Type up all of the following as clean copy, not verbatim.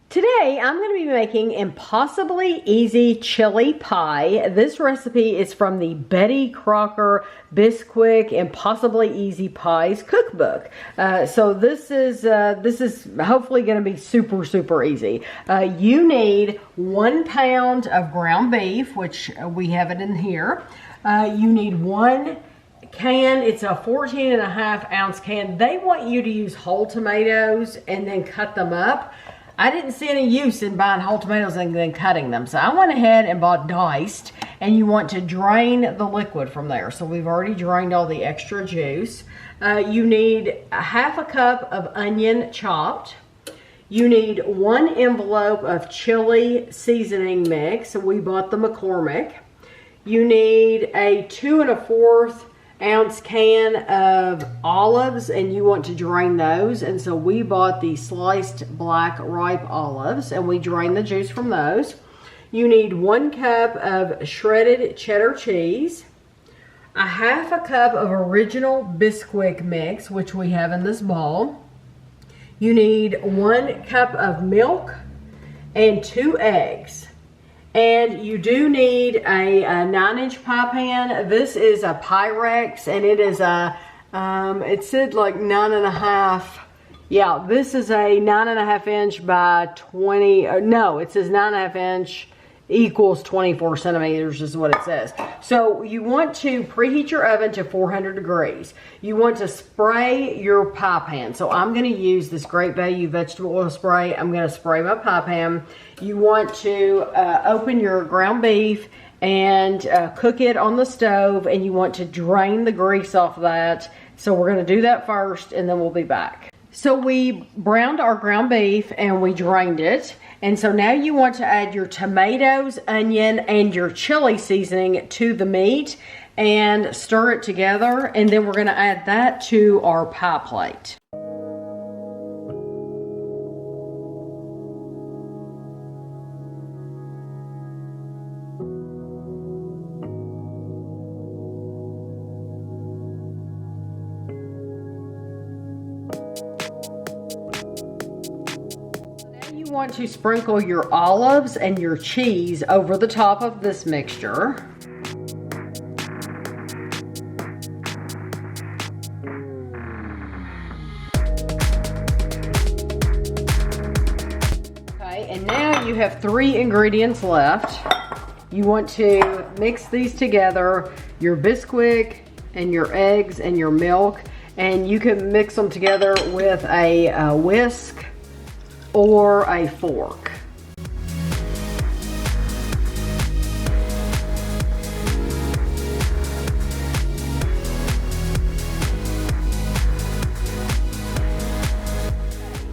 Today, I'm going to be making Impossibly Easy Chili Pie. This recipe is from the Crocker Bisquick Impossibly Easy Pies cookbook. So this is hopefully going to be super easy. You need 1 pound of ground beef, which we have it in here. You need 1 can. It's a 14.5 ounce can. They want you to use whole tomatoes and then cut them up. I didn't see any use in buying whole tomatoes and then cutting them. So I went ahead and bought diced, and you want to drain the liquid from there. So we've already drained all the extra juice. You need a 1/2 cup of onion chopped. You need 1 envelope of chili seasoning mix. So we bought the McCormick. You need a 2 1/4 ounce can of olives, and you want to drain those, and so we bought the sliced black ripe olives and we drained the juice from those. You need 1 cup of shredded cheddar cheese, a 1/2 cup of original Bisquick mix, which we have in this bowl. You need 1 cup of milk and 2 eggs. And you do need a 9-inch pie pan. This is a Pyrex, and it is a, it said like 9.5. Yeah, this is a 9.5 inch by 20, no, it says 9.5 inch equals 24 centimeters is what it says. So you want to preheat your oven to 400 degrees. You want to spray your pie pan. So I'm going to use this Great Value vegetable oil spray. I'm going to spray my pie pan. You want to open your ground beef and cook it on the stove, and you want to drain the grease off of that. So we're going to do that first, and then we'll be back. So we browned our ground beef and we drained it. And so now you want to add your tomatoes, onion, and your chili seasoning to the meat and stir it together. And then we're going to add that to our pie plate. You want to sprinkle your olives and your cheese over the top of this mixture. Okay, and now you have 3 ingredients left. You want to mix these together, your Bisquick and your eggs and your milk, and you can mix them together with a whisk or a fork.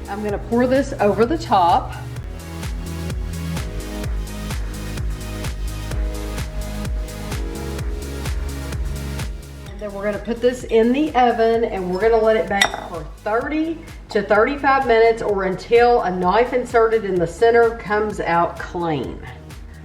I'm going to pour this over the top. And then we're going to put this in the oven, and we're going to let it bake for 30 to 35 minutes, or until a knife inserted in the center comes out clean.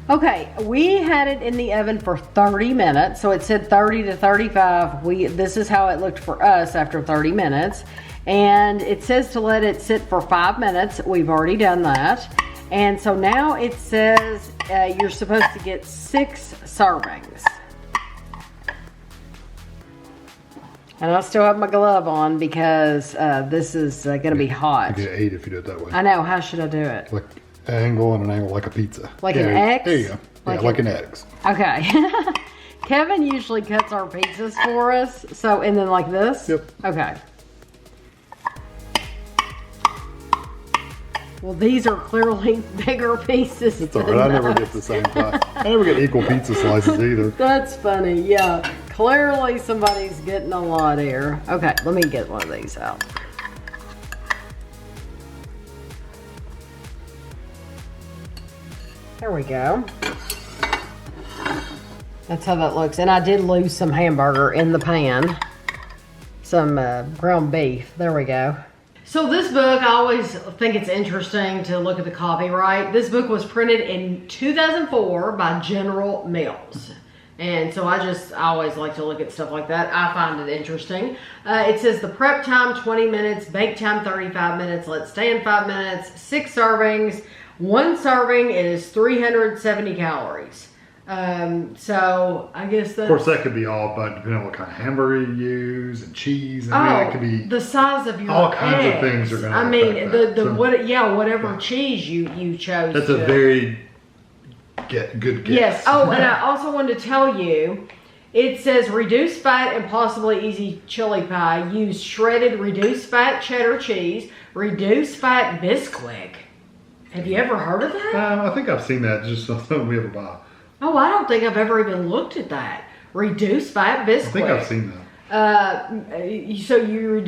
Okay, we had it in the oven for 30 minutes, so it said 30 to 35. This is how it looked for us after 30 minutes. And it says to let it sit for 5 minutes. We've already done that. And so now it says you're supposed to get 6 servings. And I still have my glove on because this is going to be hot. You get 8 if you do it that way. I know. How should I do it? Like an angle and an angle like a pizza. Like an X? There you go. Like an X. Okay. Kevin usually cuts our pizzas for us. So, and then like this? Yep. Okay. Well, these are clearly bigger pieces. It's alright. I never get the same size. I never get equal pizza slices either. That's funny. Yeah. Clearly somebody's getting a lot here. Okay, let me get one of these out. There we go. That's how that looks. And I did lose some hamburger in the pan. Some ground beef. There we go. So this book, I always think it's interesting to look at the copyright. This book was printed in 2004 by General Mills. And so I always like to look at stuff like that. I find it interesting. It says the prep time 20 minutes, bake time 35 minutes, let stand 5 minutes, 6 servings. 1 serving is 370 calories. So I guess that's... Of course, that could be all, but depending on what kind of hamburger you use and cheese. I mean, it could be the size of your all kinds eggs. of things are going to. I mean, whatever yeah. cheese you chose. That's a very good guess. Yes. Oh, and I also wanted to tell you, it says reduced fat Impossibly Easy chili pie. Use shredded reduced fat cheddar cheese, reduced fat Bisquick. Have you ever heard of that? I think I've seen that. Just something we ever buy. Oh, I don't think I've ever even looked at that. Reduced fat Bisquick. I think I've seen that. So you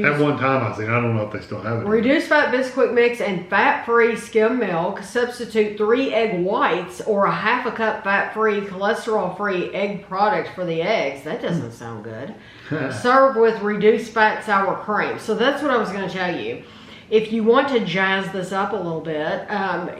at one time I've seen. I don't know if they still have it. Reduced fat Bisquick mix and fat-free skim milk. Substitute 3 egg whites or a half a cup fat-free, cholesterol-free egg product for the eggs. That doesn't sound good. Serve with reduced fat sour cream. So that's what I was going to tell you. If you want to jazz this up a little bit,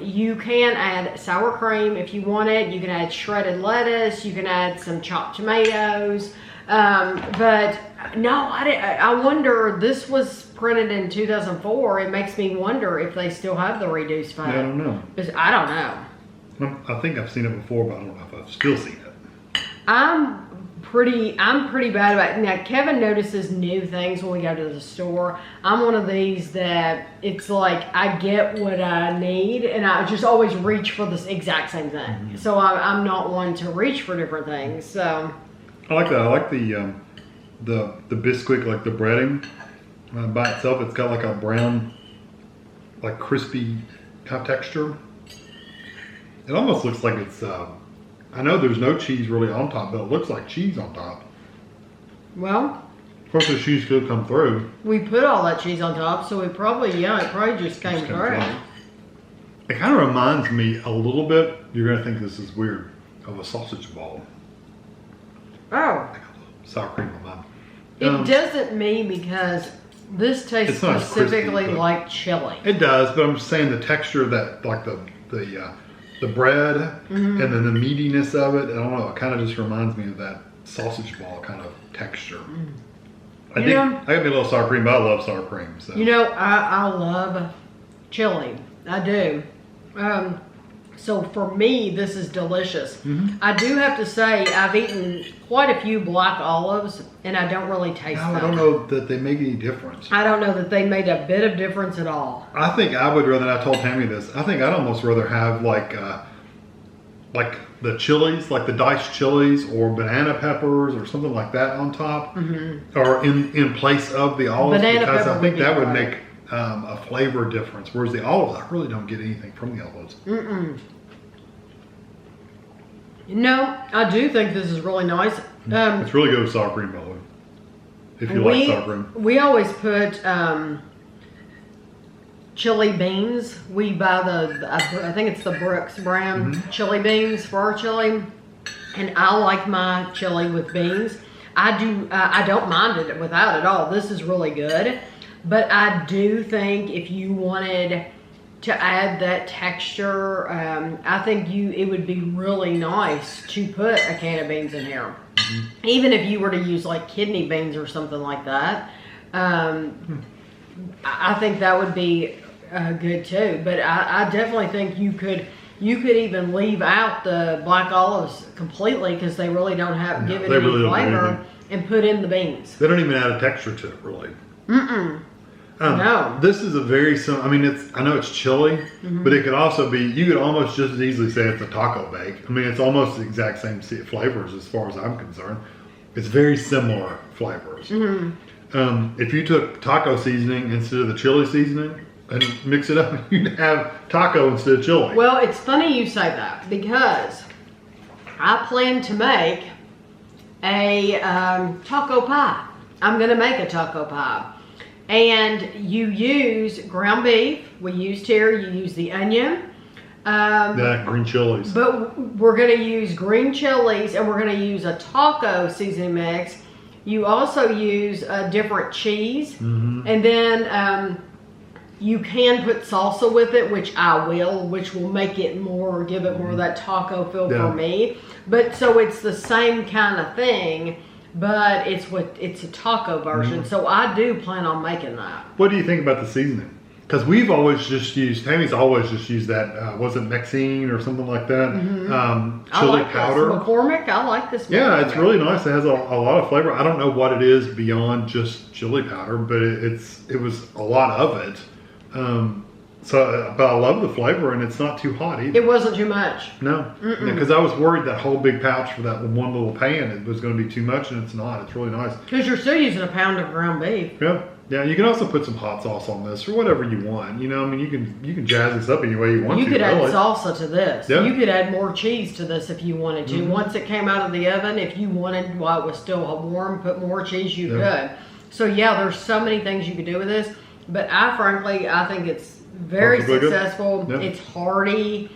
you can add sour cream if you want it. You can add shredded lettuce. You can add some chopped tomatoes. But no, I wonder, this was printed in 2004. It makes me wonder if they still have the reduced fat. Yeah, I don't know. I don't know. I think I've seen it before, but I don't know if I've still seen it. I'm pretty bad about it. Now, Kevin notices new things when we go to the store. I'm one of these that it's like I get what I need and I just always reach for the exact same thing. Mm-hmm. So I'm not one to reach for different things. So I like that. I like the Bisquick, like the breading by itself. It's got like a brown, like crispy kind of texture. It almost looks like it's I know there's no cheese really on top, but it looks like cheese on top. Well, of course the cheese could come through. We put all that cheese on top, so it probably just came through. It kind of reminds me a little bit, you're going to think this is weird, of a sausage ball. Oh. Like a little sour cream on mine. It doesn't me because this tastes specifically crispy, like chili. It does, but I'm just saying the texture of that, like the bread and then the meatiness of it, I don't know, it kind of just reminds me of that sausage ball kind of texture. I got me a little sour cream, but I love sour cream. So. You know, I love chili. I do. So for me, this is delicious. I do have to say, I've eaten quite a few black olives, and I don't really taste them. I don't know that they make any difference. I don't know that they made a bit of difference at all. I think I would rather, and I told Tammy this, I think I'd almost rather have like the chilies, like the diced chilies or banana peppers or something like that on top, or in place of the olives, because I think that would make a flavor difference. Whereas the olives, I really don't get anything from the olives. No, I do think this is really nice. It's really good with sour cream, by the way. If you like sour cream. We always put chili beans. We buy I think it's the Brooks brand chili beans for our chili. And I like my chili with beans. I don't mind it without at all. This is really good. But I do think if you wanted to add that texture, I think it would be really nice to put a can of beans in here. Even if you were to use like kidney beans or something like that, I think that would be good too. But I definitely think you could even leave out the black olives completely because they really don't give it any flavor, and put in the beans. They don't even add a texture to it, really. No. This is a very I mean, I know it's chili, but it could also be, you could almost just as easily say it's a taco bake. I mean, it's almost the exact same flavors as far as I'm concerned. It's very similar flavors. If you took taco seasoning instead of the chili seasoning and mix it up, you'd have taco instead of chili. Well, it's funny you say that because I plan to make a taco pie. I'm going to make a taco pie. And you use ground beef. We used here, you use the onion. Green chilies. But we're going to use green chilies and we're going to use a taco seasoning mix. You also use a different cheese. And then You can put salsa with it, which I will, which will make it more, give it more of that taco feel for me. But so it's the same kind of thing, but it's a taco version. So I do plan on making that. What do you think about the seasoning? Because we've always just used, Tammy's always just used that, was it Maxine or something like that? Chili powder. This. McCormick, I like this. Yeah, it's really nice. It has a lot of flavor. I don't know what it is beyond just chili powder, but it was a lot of it. But I love the flavor, and it's not too hot either. It wasn't too much. No, because I was worried that whole big pouch for that one little pan, it was going to be too much, and it's not. It's really nice. Because you're still using a pound of ground beef. Yeah. Yeah, you can also put some hot sauce on this or whatever you want. You know, I mean, you can jazz this up any way you want to. You could add salsa to this. Yeah. You could add more cheese to this if you wanted to. Once it came out of the oven, if you wanted, while it was still warm, put more cheese, you could. So yeah, there's so many things you could do with this. But I think it's very successful. Yep. It's hearty.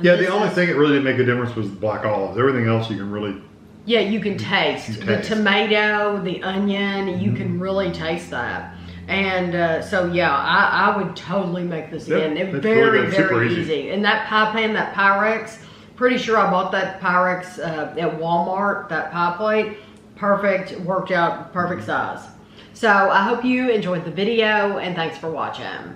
Yeah, the only thing that really didn't make a difference was the black olives. Everything else you can really... Yeah, you can taste. The tomato, the onion, you can really taste that. And so, yeah, I would totally make this again. It's very, really very easy. And that pie pan, that Pyrex, pretty sure I bought that Pyrex at Walmart, that pie plate. Perfect, worked out perfect size. So I hope you enjoyed the video, and thanks for watching.